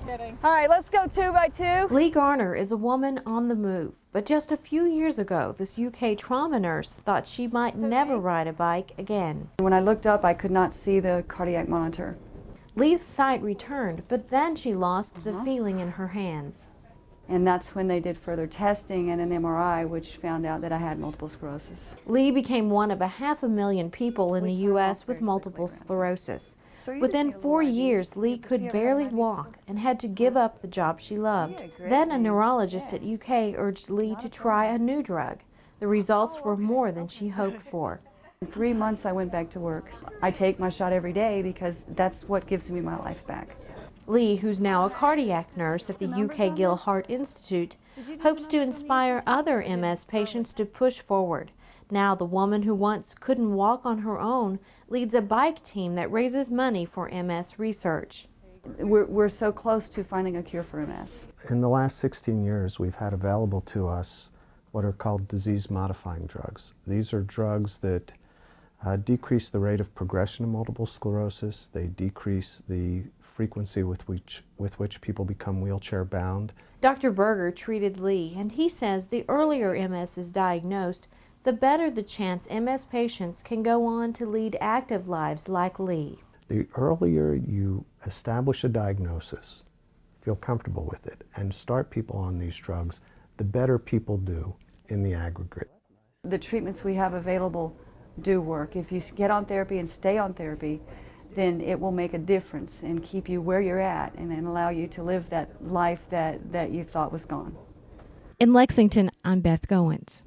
All right, let's go 2 by 2. Lee Garner is a woman on the move, but just a few years ago, this UK trauma nurse thought she might never ride a bike again. When I looked up, I could not see the cardiac monitor. Lee's sight returned, but then she lost the feeling in her hands. And that's when they did further testing and an MRI, which found out that I had multiple sclerosis. Lee became one of 500,000 people in the U.S. with multiple sclerosis. Within 4 years, Lee could barely walk and had to give up the job she loved. Then a neurologist at UK urged Lee to try a new drug. The results were more than she hoped for. In 3 months, I went back to work. I take my shot every day because that's what gives me my life back. Lee, who's now a cardiac nurse at the UK Gill Heart Institute, hopes to inspire other MS patients to push forward. Now the woman who once couldn't walk on her own leads a bike team that raises money for MS research. We're so close to finding a cure for MS. In the last 16 years, we've had available to us what are called disease-modifying drugs. These are drugs that decrease the rate of progression of multiple sclerosis. They decrease the frequency with which people become wheelchair-bound. Dr. Berger treated Lee, and he says the earlier MS is diagnosed, the better the chance MS patients can go on to lead active lives like Lee. The earlier you establish a diagnosis, feel comfortable with it, and start people on these drugs, the better people do in the aggregate. The treatments we have available do work. If you get on therapy and stay on therapy, then it will make a difference and keep you where you're at and allow you to live that life that you thought was gone. In Lexington, I'm Beth Goins.